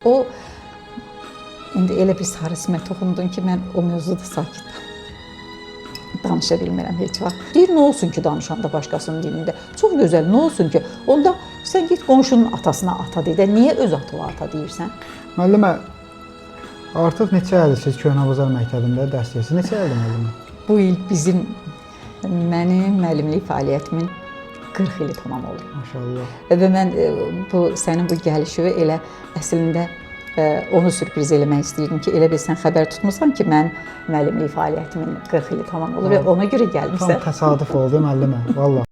O, indi elə bir sarı simə toxundun ki, mən o mövzuda sakit danışa bilmirəm heç vaxt. Deyir, nə olsun ki, danışanda başqasının dilində? Çox gözəl, nə olsun ki? Onda sən git qonşunun atasına ata deyir. Niyə öz atına ata deyirsən? Müəllimə, artıq neçə ildir siz Köhnəbazar məktəbində dərs deyirsiniz? Neçə ildir müəllimə? Bu il mənim müəllimlik fəaliyyətimin 40 ili tamam olur. Maşallah. Və mən sənin bu gəlişi elə əslində onu sürpriz eləmək istəyirdim ki, elə bil sən xəbər tutmusan ki, mən müəllimlik fəaliyyətimin 40 ili tamam olur və ona görə gəlmişsən. Tam təsadüf oldu müəllimə, vallahi.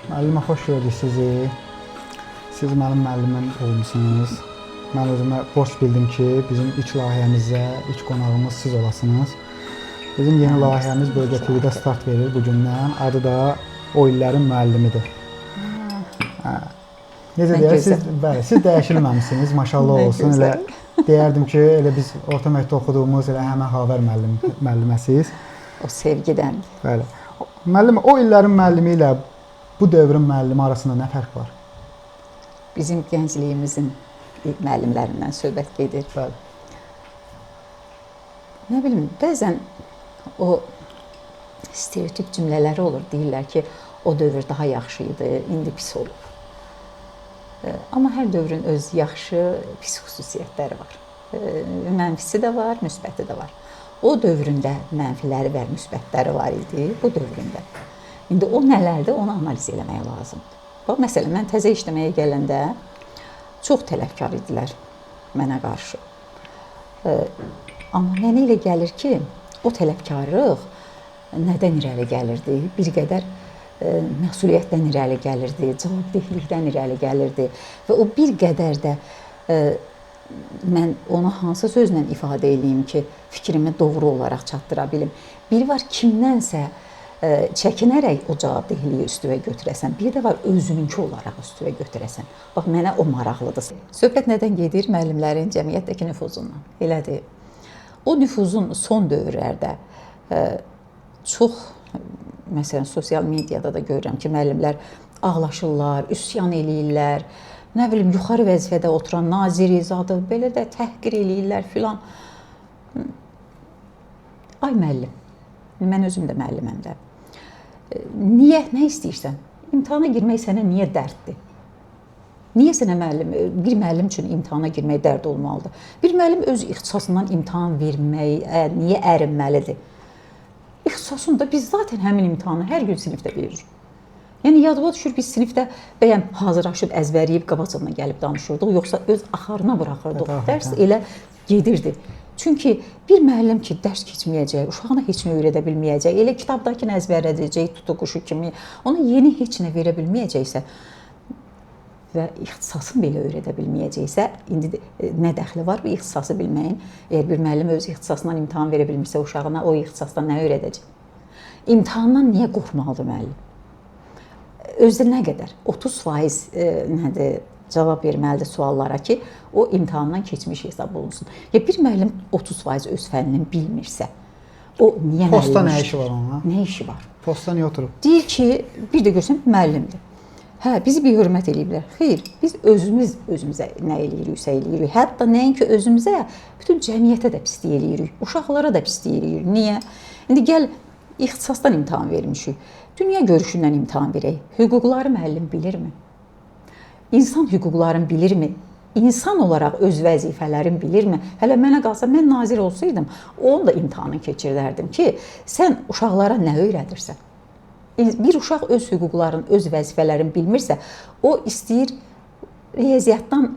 Müəllimə, xoş gördük sizi. Siz mənim müəllimim olmuşsunuz. Mən özümə borc bildim ki, bizim ilk layihəmizdə ilk qonağımız siz olasınız. Bizim yeni layihəmiz Bölgə TV-də start verir bugündən. Adı da O illərin müəllimidir. Necə deyək, siz dəyişilməmisiniz, maşallah olsun. Elə deyərdim ki, elə biz orta məktəbdə oxuduğumuz elə həmən Havər müəlliməsiz. O sevgidən. Bəli. Müəllimə, o illərin müəllimi ilə bu dövrün müəllimi arasında nə fərq var? Bizim gəncliyimizin müəllimlərindən söhbət gedir. Bəli. Nə bilim, bəzən o stereotip cümlələri olur. Deyirlər ki, o dövr daha yaxşı idi, indi pis olub. Amma hər dövrün öz yaxşı, pis xüsusiyyətləri var. Mənfisi də var, müsbəti də var. O dövründə mənfiləri və müsbətləri var idi, bu dövründə. İndi o nələrdir, onu analiz eləmək lazımdır. Bax, məsələn, mən təzə işləməyə gələndə çox tələbkar idilər mənə qarşı. Amma mənə elə gəlir ki, o tələbkarlıq nədən irəli gəlirdi? Bir qədər məsuliyyətdən irəli gəlirdi, cavabdehlikdən irəli gəlirdi və o bir qədər də mən onu hansı sözlə ifadə edeyim ki, fikrimi doğru olaraq çatdıra bilim. Biri var, kimdənsə çəkinərək o cavabdehliyi üstüvə götürəsən, bir də var özününki olaraq üstüvə götürəsən. Bax, mənə o maraqlıdır. Söhbət nədən gedir? Müəllimlərin cəmiyyətdəki nüfuzundan. Elədir. O nüfuzun son dövrlərdə çox, məsələn, sosial mediada da görürəm ki, müəllimlər ağlaşırlar, üsyan eləyirlər, nə bilim, yuxarı vəzifədə oturan naziri zadı, belə də təhqir eləyirlər filan. Ay müəllim, mən özüm də müəlliməm də. Niyə, nə istəyirsən? İmtahana girmək sənə niyə dərddir? Niyə sənə bir müəllim üçün imtahana girmək dərd olmalıdır? Bir müəllim öz ixtisasından imtahan verməyə niyə ərinməlidir? İxtisasında biz zaten həmin imtahanı hər gün sinifdə veririk. Yəni, yadıma düşür, biz sinifdə bəyəm hazırlaşıb, əzbərləyib, qabaqcana gəlib danışırdıq, yoxsa öz axarına buraxırdıq. Dərs elə gedirdi. Çünki bir müəllim ki, dərs keçməyəcək, uşağına heç nə öyrədə bilməyəcək, elə kitabdakını əzbərlədəcək, tutuquşu kimi, ona yeni heç nə verə bilməyəcəksə və ixtisasını belə öyrədə bilməyəcəksə, indi nə dəxli var bu ixtisası bilməyin? Əgər bir müəllim öz ixtisasından imtahan verə bilmirsə, uşağına o ixtisasdan nə öyrədəcək? İmtahandan niyə qorxmalıdır müəllim? Özdə nə qədər? 30% nədir? Cavab verməlidir suallara ki, o imtahandan keçmiş hesab olunsun. Ya bir müəllim 30% öz fənnini bilmirsə, o niyə müəllim? Posta nə işi var ona? Nə işi var? Posta niyə oturub? Deyir ki, bir də görsən müəllimdir. Hə, bizi bir hörmət eləyiblər. Xeyr, biz özümüzə nə eləyiriksə eləyirik. Hətta nəinki özümüzə, bütün cəmiyyətə də pislik eləyirik. Uşaqlara da pislik eləyirik. Niyə? İndi gəl, ixtisasdan imtahan vermişik. Dünya görüşündən imtahan verək. Hüquqları müəllim bilirmi? İnsan hüquqlarını bilirmi? İnsan olaraq öz vəzifələrini bilirmi? Hələ mənə qalsa, mən nazir olsaydım, onu da imtahanı keçirərdim ki, sən uşaqlara nə öyrədirsən? Bir uşaq öz hüquqlarını, öz vəzifələrini bilmirsə, o istəyir riyaziyyatdan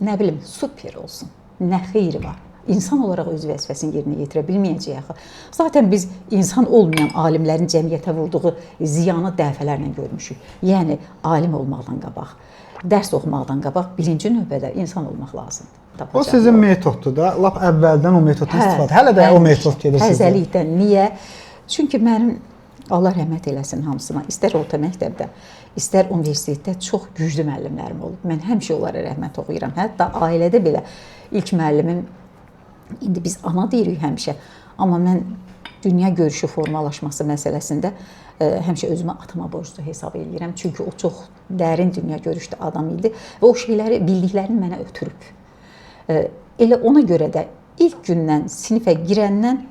nə bilim, super olsun. Nə xeyri var? İnsan olaraq öz vəzifəsini yerinə yetirə bilməyəcək axı. Zaten biz insan olmayan alimlərin cəmiyyətə vurduğu ziyanı dəfələrlə görmüşük. Yəni alim olmaqdan qabaq, dərs oxumaqdan qabaq birinci növbədə insan olmaq lazımdır. O sizin metoddur da, lap əvvəldən o metoddan istifadə. Hələ də o metod gedir sizdə. Təzəlikdən. Niyə? Çünki mənim Allah rəhmət eləsin hamısına, istər orta məktəbdə, istər universitetdə çox güclü müəllimlərim olub. Mən həmişə onlara rəhmət oxuyuram. Hətta ailədə belə ilk müəllimim, indi biz ana deyirik həmişə, amma mən dünya görüşü formalaşması məsələsində həmişə özümə atama borclu hesab edirəm. Çünki o çox dərin dünya görüşlü adam idi və o şeyləri, bildiklərini mənə ötürüb. Elə ona görə də ilk gündən sinifə girəndən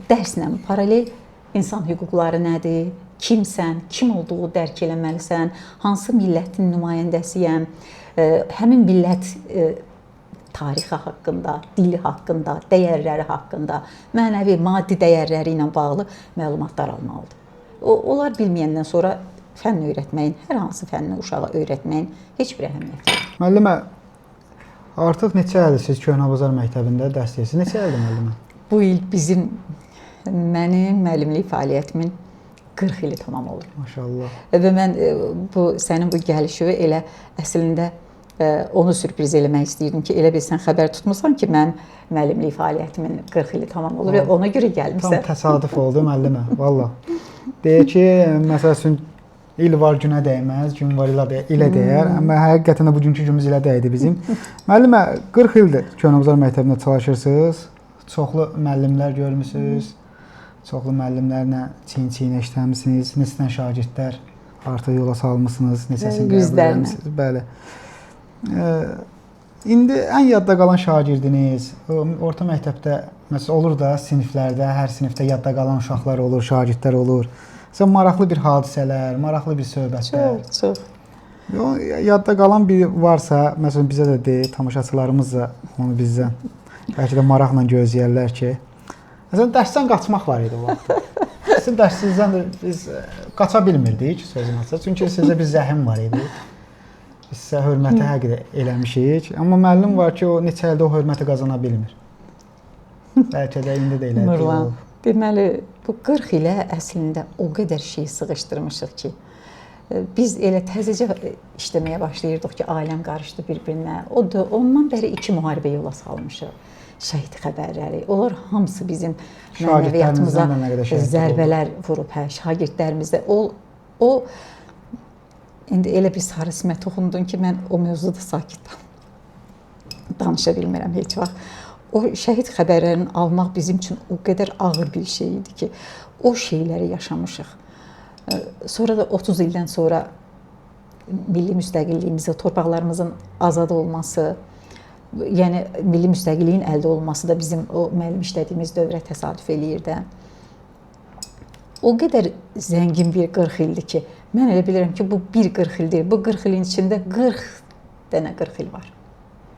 dərslə paralel insan hüquqları nədir, kimsən, kim olduğu dərk eləməlisən, hansı millətin nümayəndəsiyəm, həmin millət tarixi haqqında, dili haqqında, dəyərləri haqqında, mənəvi, maddi dəyərləri ilə bağlı məlumatlar almalıdır. Onlar bilməyəndən sonra fənn öyrətməyin, hər hansı fənni uşağa öyrətməyin heç bir əhəmiyyəti yoxdur. Müəllimə, artıq neçə ildir siz Köhnəbazar məktəbində dərs deyirsiniz? Neçə ildir müəllimə? Bu il mənim müəllimlik fəaliyyətimin 40 ili tamam olur. Maşallah. Və mən sənin bu gəlişi elə əslində onu sürpriz eləmək istəyirdim ki, elə bil sən xəbər tutmusan ki, mən müəllimlik fəaliyyətimin 40 ili tamam olur və ona görə gəlmişsən. Tam təsadüf oldu müəllimə, valla. Deyir ki, məsəl üçün il var günə dəyməz, gün var ilə dəyər, amma həqiqətən də bugünkü günümüz ilə dəydi bizim. Müəllimə, 40 ildir Köhnəbazar məktəbində çalışırsınız, çoxlu müəllimlər görmüsünüz, çoxlu müəllimlərlə çiyin-çiyinə işləmisiniz, neçə şagirdlər artıq yola salmısınız, neçəsini qəbul etmisiniz. Bəli. İndi ən yadda qalan şagirdiniz, orta məktəbdə məsələn olur da siniflərdə, hər sinifdə yadda qalan uşaqlar olur, şagirdlər olur. Sən maraqlı bir hadisələr, maraqlı bir söhbətlər. Çox. Yadda qalan bir varsa, məsələn bizə də deyil, tamaşaçılarımız da onu bizdən bəlkə də maraqla gözləyərlər ki, məsələn dərsdən qaçmaq var idi o vaxtda. Sizin dərsinizdən biz qaça bilmirdik sözüm açıq, çünki sizə bir zəhim var idi. Biz sizə hörməti həqiq eləmişik, amma müəllim var ki, o neçə ildə o hörməti qazana bilmir. Bəlkə də indi də elədir. Nurlan, deməli, bu 40 ilə əslində o qədər şey sığışdırmışıq ki, biz elə təzəcə işləməyə başlayırdıq ki, aləm qarışdı bir-birinə. Ondan bəri 2 müharibə yola salmışıq. Şəhid xəbərləri, onlar hamısı bizim mənəviyyatımıza zərbələr vurub, şagirdlərimizdə. O indi elə bir sarı simə toxundun ki, mən o mövzuda sakit danışa bilmirəm heç vaxt. O şəhid xəbərlərini almaq bizim üçün o qədər ağır bir şey idi ki, o şeyləri yaşamışıq. Sonra da 30 ildən sonra milli müstəqilliyimizə, torpaqlarımızın azad olması, yəni milli müstəqilliyin əldə olması da bizim o müəllim işlədiyimiz dövrə təsadüf eləyir də. O qədər zəngin bir 40 ildir ki, mən elə bilirəm ki, bu bir 40 il deyil, bu 40 ilin içində 40 dənə 40 il var.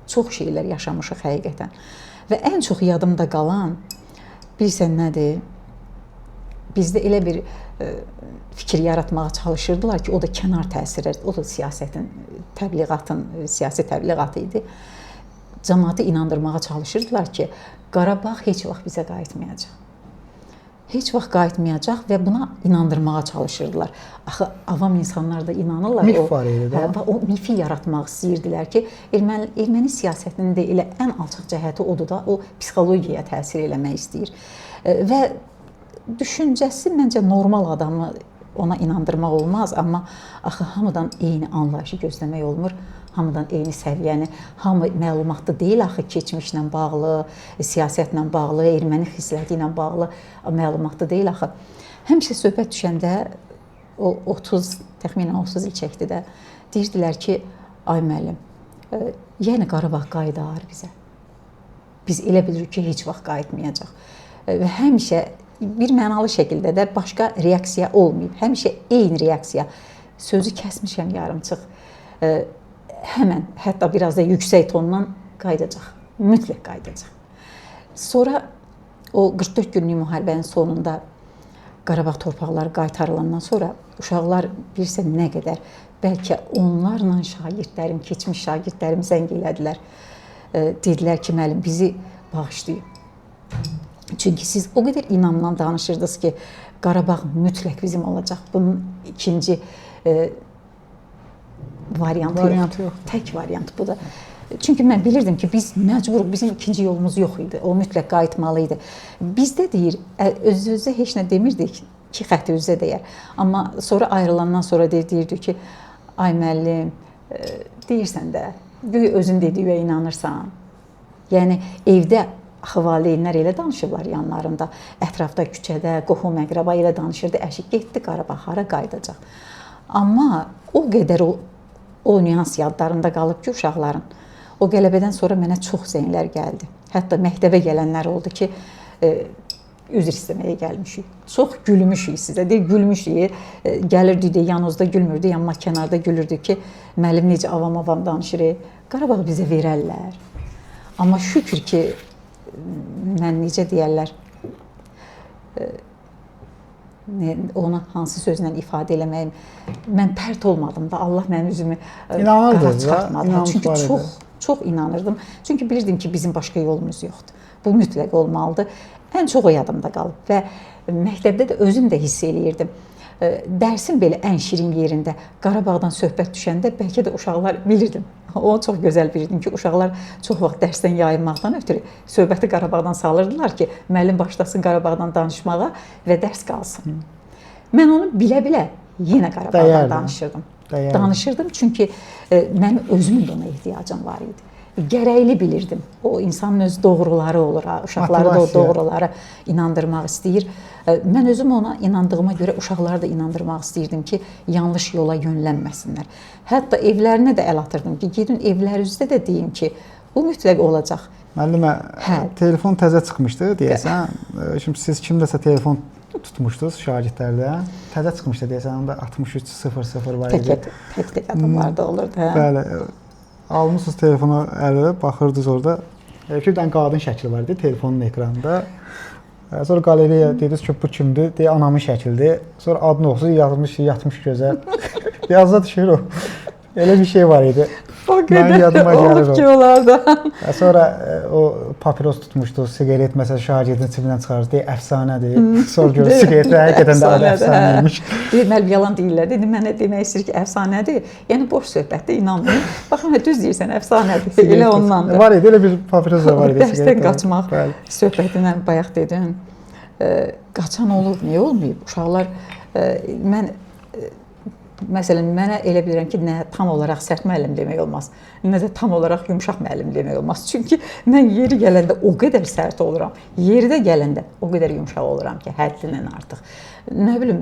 Çox şeylər yaşamışıq həqiqətən. Və ən çox yadımda qalan, bilirsən nədir? Bizdə elə bir fikir yaratmağa çalışırdılar ki, o da kənar təsirlər, o da siyasətin, təbliğatın, siyasi təbliğatı idi. Cəmaatı inandırmağa çalışırdılar ki, Qarabağ heç vaxt bizə qayıtmayacaq. Heç vaxt qayıtmayacaq və buna inandırmağa çalışırdılar. Axı, avam insanlar da inanırlar. Mif var idi da. O mifi yaratmaq istəyirdilər ki, erməni siyasətinin də elə ən alçaq cəhəti odur da, o psixologiyaya təsir eləmək istəyir. Və düşüncəsi məncə normal adamı ona inandırmaq olmaz, amma axı hamıdan eyni anlayışı gözləmək olmur. Hamıdan eyni səviyyəni, hamı məlumatlı deyil axı keçmişlə bağlı, siyasətlə bağlı, erməni xisləti ilə bağlı məlumatlı deyil axı. Həmişə söhbət düşəndə o 30, təxminən 30 il çəkdi də, deyirdilər ki, ay müəllim, yəni Qarabağ qayıdar bizə. Biz elə bilirik ki, heç vaxt qayıtmayacaq. Və həmişə bir mənalı şəkildə də başqa reaksiya olmayıb. Həmişə eyni reaksiya. Sözü kəsmişəm yarımçıq. Həmən, hətta biraz da yüksək tondan qayıdacaq. Mütləq qayıdacaq. Sonra o 44 günlük müharibənin sonunda Qarabağ torpaqları qaytarılandan sonra uşaqlar bilirsən nə qədər bəlkə onlarla şagirdlərim, keçmiş şagirdlərim zəng elədilər. Dedilər ki, müəllim bizi bağışlayın. Çünki siz o qədər inamla danışırdınız ki, Qarabağ mütləq bizim olacaq. Bunun ikinci variantı yoxdur. Tək variant bu da. Çünki mən bilirdim ki, biz məcburuq, bizim ikinci yolumuz yox idi. O mütləq qayıtmalı idi. Bizdə deyir, öz-özə heç nə demirdik ki, xətti üzə deyər. Amma sonra ayrılandan sonra deyirdi ki, ay müəllim, deyirsən də, özün dediyinə inanırsan. Yəni, evdə valideynlər elə danışırlar yanlarında, ətrafda, küçədə, qohum, əqraba ilə danışırdı, əşik getdi Qarabağ, hara qayıdacaq. Amma o qədər o nüans yadlarında qalıb ki, uşaqların. O qələbədən sonra mənə çox zənglər gəldi. Hətta məktəbə gələnlər oldu ki, üzr istəməyə gəlmişik. Çox gülmüşük sizə, deyir, gülmüşük. Gəlirdi, yanınızda gülmürdü, amma kənarda gülürdü ki, müəllim necə avam-avam danışır, Qarabağ bizə verərlər. Amma şükür ki, mən necə deyərlər, onu hansı sözlə ifadə eləməyim, mən pərt olmadım da, Allah mənim üzümü qara çıxartmadı. Çünki çox inanırdım. Çünki bilirdim ki, bizim başqa yolumuz yoxdur. Bu mütləq olmalıdır. Ən çox o yadımda qalıb və məktəbdə də özüm də hiss eləyirdim. Dərsin belə ən şirin yerində Qarabağdan söhbət düşəndə bəlkə də uşaqlar bilirdim. Onu çox gözəl bilirdim ki, uşaqlar çox vaxt dərsdən yayınmaqdan ötürü söhbəti Qarabağdan salırdılar ki, müəllim başlasın Qarabağdan danışmağa və dərs qalsın. Mən onu bilə-bilə yenə Qarabağdan danışırdım. Danışırdım çünki mənim özümün də ona ehtiyacım var idi. Gərəkli bilirdim. O insanın öz doğruları olur, uşaqları da o doğruları inandırmaq istəyir. Mən özüm ona inandığıma görə uşaqları da inandırmaq istəyirdim ki, yanlış yola yönlənməsinlər. Hətta evlərinə də əl atırdım ki, gedin evlərinizdə də deyin ki, bu mütləq olacaq. Müəllimə, telefon təzə çıxmışdı deyəsən. Şimdi siz kimdəsə telefon tutmuşdunuz şagirdlərdə. Təzə çıxmışdı deyəsən, onda 6300 var idi. Tək adımlarda olurdu. Bəli. Almışsınız telefonu ələ, baxırdınız orada. Bir dənə qadın şəkli var idi telefonun ekranında. Sonra qaleriyaya dediniz ki, bu kimdir? Deyə anamın şəklidir. Sonra adını oxusuz yazmış, yatmış gözəl. Yazda düşür o. Elə bir şey var idi. O qədər olub ki, onlardan. Sonra o papiros tutmuşdu, sigaret məsələn şagirdin cibindən çıxarır, deyə əfsanədir. Sonra görür, sigaretlər həqiqətən də əfsanəymiş. Deməli, yalan deyirlər. Dedim, mənə demək istəyir ki, əfsanədir. Yəni, boş söhbətdə inanmayın. Baxın, düz deyirsən, əfsanədir. Elə ondandır. Var idi, elə bir papiros da var idi. Dərsdən qaçmaq söhbətindən bayaq dedim. Qaçan olur, niyə olmayıb? Uşaqlar, məsələn, mənə elə bilirəm ki, nə tam olaraq sərt müəllim demək olmaz, nə də tam olaraq yumşaq müəllim demək olmaz. Çünki mən yeri gələndə o qədər sərt oluram, yerdə gələndə o qədər yumşaq oluram ki, həddindən artıq. Nə bilim,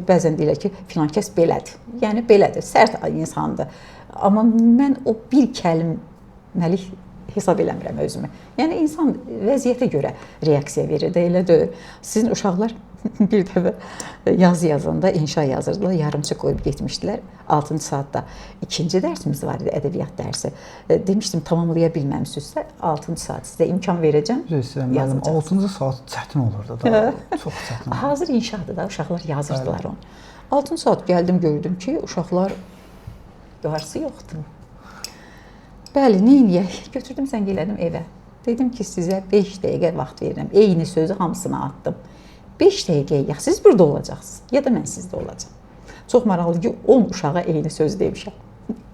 bəzən deyirlər ki, filan kəs belədir. Yəni, belədir, sərt insandır. Amma mən o bir kəlməlik hesab eləmirəm özümü. Yəni, insan vəziyyətə görə reaksiya verir də, elə deyil. Sizin uşaqlar bir dəfə yazı yazanda inşa yazırdılar, yarımçı qoyub getmişdilər. 6-cı saatda ikinci dərsimiz var idi, ədəbiyyat dərsi. Demişdim, tamamlaya bilməmsinizsə 6-cı saat sizə imkan verəcəm. Müəllim, 6-cı saat çətin olurdu da, çox çətin. Hazır inşadır da, uşaqlar yazırdılar onu. 6-cı saat gəldim, gördüm ki, uşaqlar yarısı yoxdur. Bəli, neyniyək? Götürdüm, zəng elədim evə. Dedim ki, sizə 5 dəqiqə vaxt verirəm. Eyni sözü hamısına atdım. 5 dəqiqəyə ya siz burada olacaqsınız, ya da mən sizdə olacağam. Çox maraqlı ki, 10 uşağa eyni söz demişəm.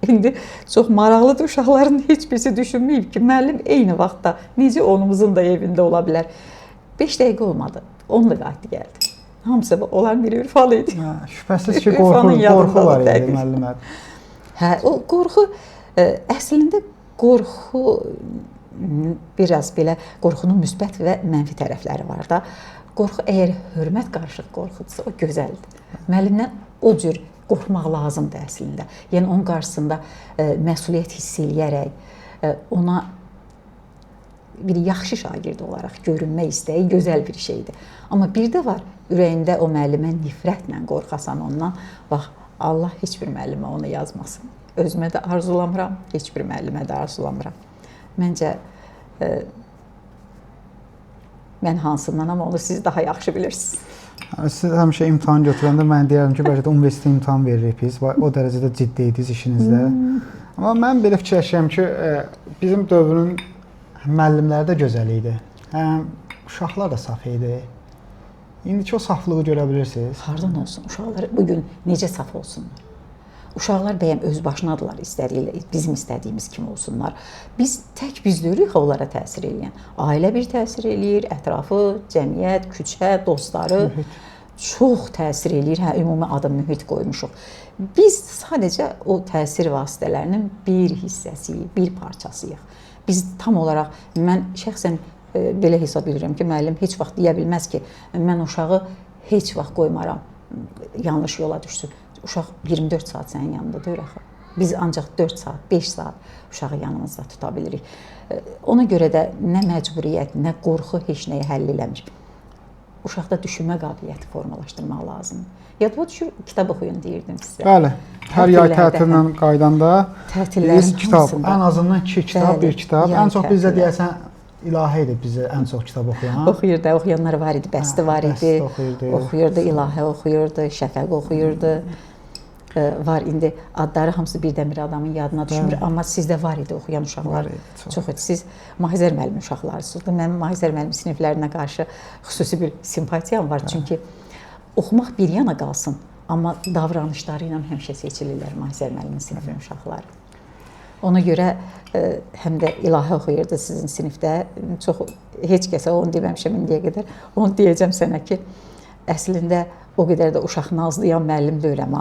İndi çox maraqlıdır, uşaqların heç birisi düşünməyib ki, müəllim eyni vaxtda necə onumuzun da evində ola bilər. 5 dəqiqə olmadı, 10 qayıtdı gəldi. Hamısı onların biri ürfalı idi. Şübhəsiz ki, qorxu var idi müəllimə. Hə, o qorxu, əslində qorxu biraz belə, qorxunun müsbət və mənfi tərəfləri var da. Qorxu, əgər hörmət qarışıq qorxudursa, o gözəldir. Müəllimdən o cür qorxmaq lazımdır əslində. Yəni, onun qarşısında məsuliyyət hiss eləyərək, ona bir yaxşı şagird olaraq görünmək istəyi gözəl bir şeydir. Amma bir də var, ürəyində o müəllimə nifrətlə qorxasan ondan, bax, Allah heç bir müəllimə onu yazmasın. Özümə də arzulamıram, heç bir müəllimə də arzulamıram. Məncə, mən hansından, amma onu siz daha yaxşı bilirsiniz. Siz həmişə imtahan götürəndə mən deyərdim ki, bəlkə də universitet imtahan veririk biz. O dərəcədə ciddi idiniz işinizdə. Amma mən belə fikirləşirəm ki, bizim dövrün müəllimləri də gözəl idi. Uşaqlar da saf idi. İndiki o saflığı görə bilirsiniz. Hardan olsun? Uşaqlar bugün necə saf olsunlar? Uşaqlar bəyəm öz başınadırlar, bizim istədiyimiz kimi olsunlar. Biz tək biz deyirik onlara təsir edən. Ailə bir təsir eləyir, ətrafı, cəmiyyət, küçə, dostları çox təsir eləyir. Ümumi adı mühit qoymuşuq. Biz sadəcə o təsir vasitələrinin bir hissəsiyik, bir parçasıyıq. Biz tam olaraq, mən şəxsən belə hesab edirəm ki, müəllim heç vaxt deyə bilməz ki, mən uşağı heç vaxt qoymaram, yanlış yola düşsün. Uşaq 24 saat sənin yanında deyir axı. Biz ancaq 4 saat, 5 saat uşağı yanımızda tuta bilirik. Ona görə də nə məcburiyyət, nə qorxu heç nəyi həll eləmir. Uşaqda düşünmə qabiliyyəti formalaşdırmaq lazımdır. Yadva düşür, kitab oxuyun deyirdim sizə. Bəli, hər yay tətilinə qaydanda biz kitab, ən azından 2 kitab, bir kitab. Ən çox bizdə deyəsən İlahə idi bizə ən çox kitab oxuyan. Oxuyurdu, oxuyanlar var idi, Bəsti var idi. Oxuyurdu, İlahə oxuyurdu, Şəfəq oxuyurdu. Var indi adları hamısı Birdəmir adamın yadına düşmür, amma sizdə var idi oxuyan uşaqlar. Çox idi. Siz Mahizər müəllim uşaqlarısınız. Mənim Mahizər müəllim siniflərinə qarşı xüsusi bir simpatiyam var. Çünki oxumaq bir yana qalsın, amma davranışları ilə həmişə seçilirlər Mahizər müəllimin sinifinin uşaqları. Ona görə həm də İlahə oxuyurdu sizin sinifdə. Çox heç kəsə onu deməmişəm indiyə qədər. Onu deyəcəm sənə ki, əslində o qədər də uşaq nazlayan müəllim deyiləm.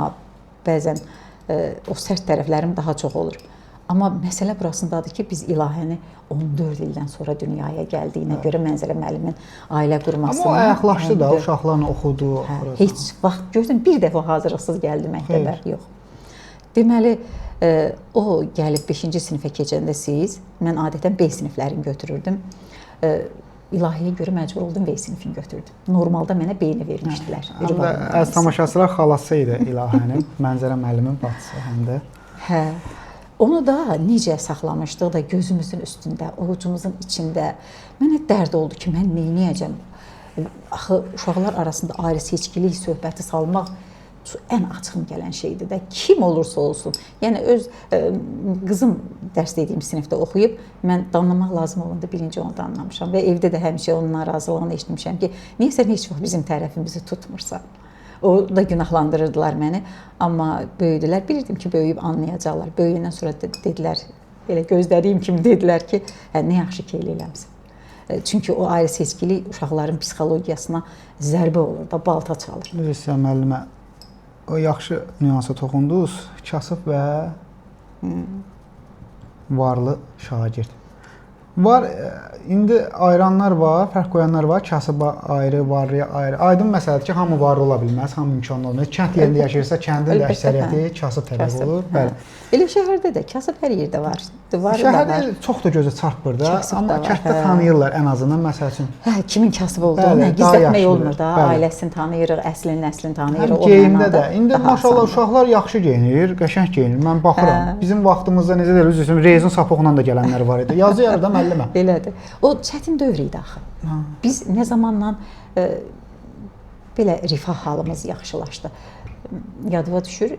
Bəzən o sərt tərəflərim daha çox olur. Amma məsələ burasındadır ki, biz İlahəni 14 ildən sonra dünyaya gəldiyinə görə Mənzərə müəllimin ailə qurmasını... Amma o ayaqlaşdı da, uşaqlarla oxudu. Heç vaxt gördüm, bir dəfə hazırlıqsız gəldi məktəbə. Yox. Deməli, o gəlib 5-ci sinifə keçəndə siz, mən adətən B siniflərini götürürdüm. İlahiyə görə məcbur oldum B sinifini götürdüm. Normalda mənə B-ni vermişdilər. Həm də əziz tamaşaçılar xalası idi İlahənin, Mənzərə müəllimin bacısı həm də. Hə. Onu da necə saxlamışdıq da gözümüzün üstündə, ovucumuzun içində. Mənə dərd oldu ki, mən neyniyəcəm? Axı, uşaqlar arasında ayrı seçkilik söhbəti salmaq ən açığım gələn şeydir də, kim olursa olsun. Yəni, öz qızım dərs dediyim sinifdə oxuyub, mən danlamaq lazım olanda birinci onu danlamışam və evdə də həmişə onun narazılığını eşitmişəm ki, niyə sən heç vaxt bizim tərəfimizi tutmursan? O da günahlandırırdılar məni, amma böyüdülər. Bilirdim ki, böyüyüb anlayacaqlar. Böyüyəndən sonra dedilər, elə gözlədiyim kimi dedilər ki, nə yaxşı ki eləmişsən. Çünki o ayrı seçkilik uşaqların psixologiyasına zərbə olur da, balta çalır. Üzr müəllimə, o yaxşı nüansa toxundunuz. Kasıb və varlı şagird. Var, indi ayıranlar var, fərq qoyanlar var. Kasıba ayrı, varlıya ayrı. Aydın məsələdir ki, hamı varlı ola bilməz, hamı imkanlı olmaz. Kənd yerində yaşayırsa, kəndin də əksəriyyəti kasıb tərəf olur. Elə şəhərdə də kasıb hər yerdə var. Şəhərdə çox da gözə çarpmır da, amma kənddə tanıyırlar ən azından məsəl üçün. Hə, kimin kasıb olduğunu gizlətmək olmur da, ailəsini tanıyırıq, nəslini tanıyırıq. Həm geyimdə də. İndi maşallah uşaqlar yaxşı geyinir, qəşəng geyinir. Mən baxıram. Bizim vaxtımızda necə deyir, üzr istəyirəm, rezin sapoqla da gələnlər var idi. Yazı yarıda müəllimə. Belədir. O çətin dövr idi axı. Biz nə zamanla belə rifah halımız yaxşılaşdı. Yadıma düşür,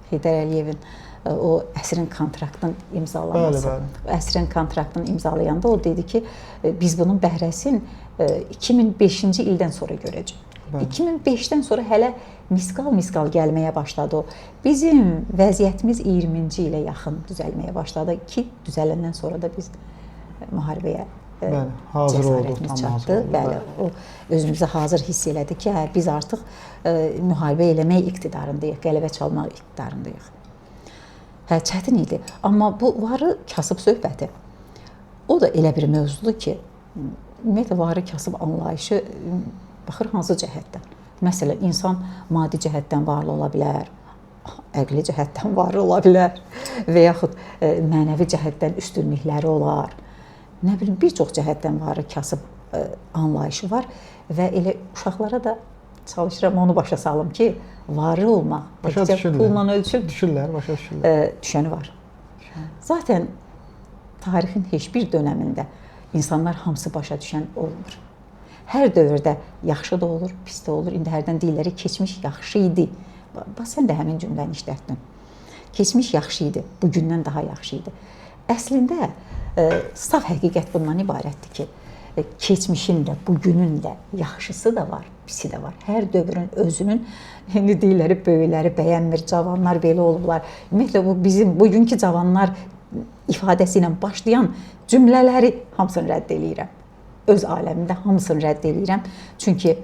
Heydər Əliyevin o əsrin kontraktının imzalaması. Əsrin kontraktını imzalayanda o dedi ki, biz bunun bəhrəsini 2005-ci ildən sonra görəcəyik. 2005-dən sonra hələ miskal gəlməyə başladı o. Bizim vəziyyətimiz 20-ci ilə yaxın düzəlməyə başladı ki, düzələndən sonra da biz müharibəyə cəsarətimiz çatdı. Bəli, o özümüzə hazır hiss elədi ki, biz artıq müharibə eləmək iqtidarındayıq, qələbə çalmaq iqtidarındayıq. Hə, çətin idi. Amma bu varı kasıb söhbəti. O da elə bir mövzudur ki, ümumiyyətlə varı kasıb anlayışı baxır hansı cəhətdən. Məsələn, insan maddi cəhətdən varlı ola bilər, əqli cəhətdən varlı ola bilər və yaxud mənəvi cəhətdən üstünlükləri olar. Nə bilim, bir çox cəhətdən varı kasıb anlayışı var və elə uşaqlara da çalışıram onu başa salım ki, varlı olmaq pulla ölçülmür. Düşürlər, başa düşürlər. Düşəni var. Zaten tarixin heç bir dönəmində insanlar hamısı başa düşən olmur. Hər dövrdə yaxşı da olur, pis də olur. İndi hərdən deyirlər keçmiş yaxşı idi. Bax sən də həmin cümləni işlətdin. Keçmiş yaxşı idi, bugündən daha yaxşı idi. Əslində saf həqiqət bundan ibarətdir ki, keçmişin də, bugünün də yaxşısı da var, pisi də var. Hər dövrün özünün indi deyirlər böyükləri bəyənmir, cavanlar belə olublar. Ümumiyyətlə bu bizim bugünkü cavanlar ifadəsi ilə başlayan cümlələri hamısını rədd eləyirəm. Öz aləmində hamısını rədd eləyirəm. Çünki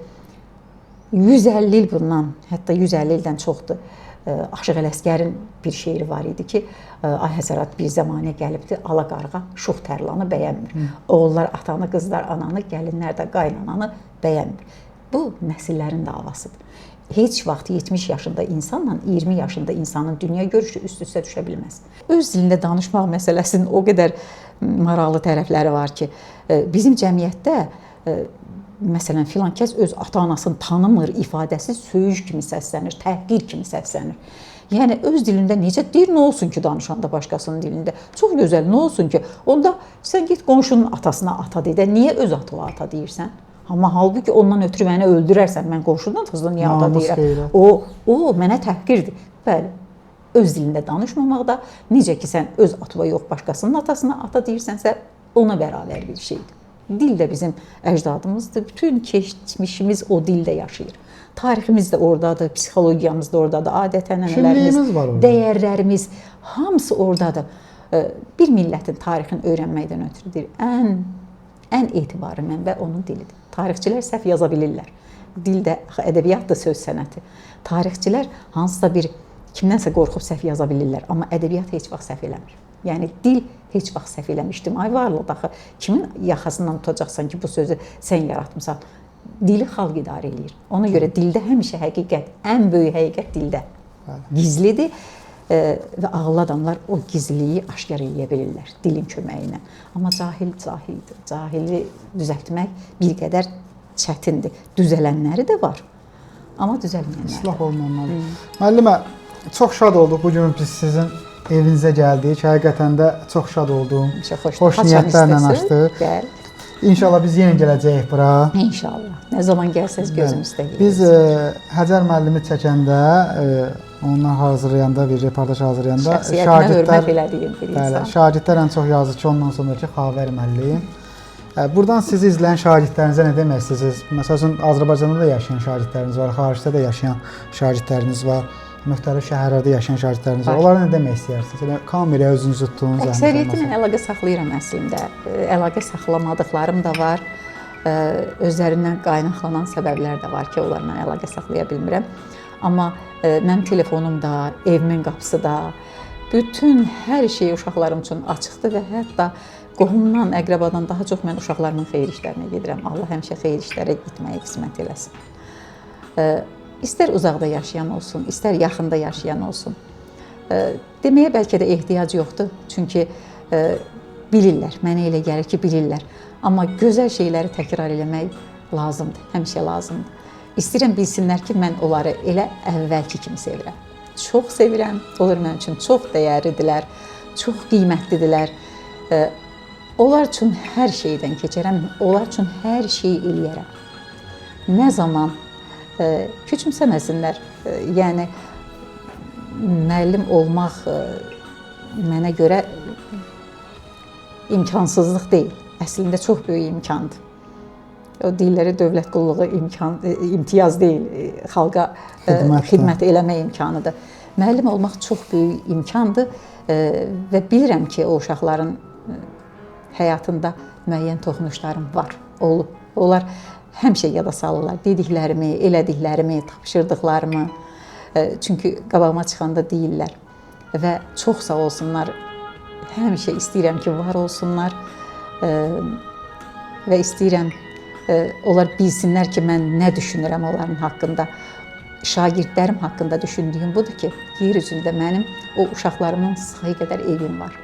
150 il bundan, hətta 150 ildən çoxdur. Aşıq Ələsgərin bir şeiri var idi ki, ay həsərat bir zamanə gəlibdi, ala qarğa şux tərlanı bəyənmir. Oğullar atanı, qızlar ananı, gəlinlər də qaynananı bəyənmir. Bu nəsillərin davasıdır. Heç vaxt 70 yaşında insanla 20 yaşında insanın dünya görüşü üst-üstə düşə bilməz. Öz dilində danışmaq məsələsinin o qədər maraqlı tərəfləri var ki, bizim cəmiyyətdə məsələn filan kəs öz ata-anasını tanımır ifadəsi söyüş kimi səslənir, təhqir kimi səslənir. Yəni öz dilində necə deyir, nə olsun ki danışanda başqasının dilində? Çox gözəl, nə olsun ki? Onda sən get qonşunun atasına ata deyə, niyə öz atına ata deyirsən? Amma halbuki ondan ötürü məni öldürərsən, mən qonşunun atasına niyə ata deyirəm? O mənə təhqirdir. Bəli, öz dilində danışmamaqda, necə ki sən öz atına yox başqasının atasına ata deyirsənsə, ona bərabər bir şeydir. Dil də bizim əcdadımızdır. Bütün keçmişimiz o dildə yaşayır. Tariximiz də oradadır, psixologiyamız da oradadır, adət-ənənələrimiz, dəyərlərimiz hamısı oradadır. Bir millətin tarixini öyrənməkdən ötürüdür. Ən etibarı mənbə onun dilidir. Tarixçilər səhv yaza bilirlər. Dil də ədəbiyyat da söz sənəti. Tarixçilər hansısa bir kimdənsə qorxub səhv yaza bilirlər, amma ədəbiyyat heç vaxt səhv eləmir. Yəni dil heç vaxt səhv eləmir. İctimai varlıq daxı kimin yaxasından tutacaqsan ki, bu sözü sən yaratmısan? Dili xalq idarə eləyir. Ona görə dildə həmişə həqiqət, ən böyük həqiqət dildə gizlidir və ağıllı adamlar o gizliliyi aşkar eləyə bilirlər dilin köməyi ilə. Amma cahil cahildir. Cahili düzəltmək bir qədər çətindir. Düzələnləri də var, amma düzəlməyənləri də var. İslah olunmalıdır. Müəllimə, çox şad olduq bu gün biz sizin evinizə gəldik. Həqiqətən də çox şad oldum. Xoş niyyətlərlə açdıq. İnşallah biz yenə gələcəyik bura. İnşallah. Nə zaman gəlsəz gözümüzdə gəlirsiniz. Biz Həcər müəllimi çəkəndə, ondan hazırlayanda, bir reportaj hazırlayanda şəxsiyyətinə hörmət elədiyim bir insan. Şagirdlər ən çox yazır ki, ondan sonraki Xavər müəllim. Buradan sizi izləyən şagirdlərinizə nə demək istəyirsiniz? Məsələn, Azərbaycanda da yaşayan şagirdləriniz var, xaricdə də yaşayan şagirdləriniz var. Müxtəlif şəhərlərdə yaşayan şagirdləriniz var. Onlara nə demək istəyirsiniz? Kameraya özünüzü tutduğunuz zaman. Əksəriyyəti ilə əlaqə saxlayıram əslində. Əlaqə saxlamadıqlarım da var. Özlərindən qaynaqlanan səbəblər də var ki, onlarla əlaqə saxlaya bilmirəm. Amma mənim telefonum da, evimin qapısı da, bütün hər şey uşaqlarım üçün açıqdır və hətta qohumdan, əqrabadan daha çox mən uşaqlarımın xeyir işlərinə gedirəm. Allah həmişə xeyir işlərə getməyi qismət eləsin. İstər uzaqda yaşayan olsun, istər yaxında yaşayan olsun. Deməyə bəlkə də ehtiyac yoxdur. Çünki bilirlər, mənə elə gəlir ki, bilirlər. Amma gözəl şeyləri təkrar eləmək lazımdır, həmişə lazımdır. İstəyirəm bilsinlər ki, mən onları elə əvvəlki kimi sevirəm. Çox sevirəm, onlar mənim üçün çox dəyərlidirlər, çox qiymətlidirlər. Onlar üçün hər şeydən keçərəm, onlar üçün hər şeyi eləyərəm. Nə zaman küçümsəməsinlər. Yəni müəllim olmaq mənə görə imkansızlıq deyil. Əslində çox böyük imkandır. O deyirlər dövlət qulluğu imtiyaz deyil, xalqa xidmət eləmə imkanıdır. Müəllim olmaq çox böyük imkandır və bilirəm ki, o uşaqların həyatında müəyyən toxunuşlarım var, olub. Onlar həmişə yada salırlar dediklərimi, elədiklərimi, tapşırdıqlarımı. Çünki qabağıma çıxanda deyirlər və çox sağ olsunlar. Həmişə istəyirəm ki, var olsunlar və istəyirəm onlar bilsinlər ki, mən nə düşünürəm onların haqqında. Şagirdlərim haqqında düşündüyüm budur ki, yer üzündə mənim o uşaqlarımın sayı qədər evim var.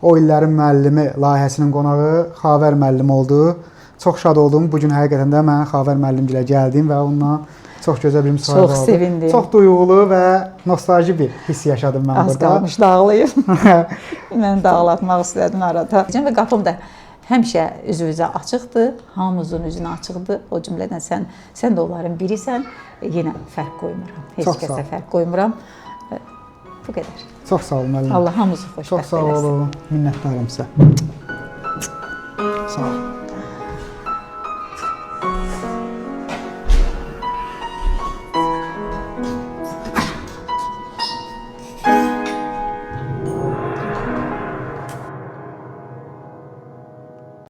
O illərin müəllimi layihəsinin qonağı Xavər müəllim oldu. Çox şad oldum. Bu gün həqiqətən də mən Xavər müəllimgilə gəldim və onunla çox gözəl bir müsahibə oldu. Çox sevindim. Çox duyğulu və nostalji bir hiss yaşadım mən burada. Az qalmış dağlayım. Mən dağlatmaq istədim arada. Və qapım da həmişə üzünüzə açıqdır, hamımızın üzünə açıqdır. O cümlədən sən də onların birisən. Yenə fərq qoymuram. Heç kəsə fərq qoymuram. Bu qədər. Çox sağ olun müəllim. Allah hamımızı xoşbəxt eləsin. Çox sağ olun. Minnətdaram sizə.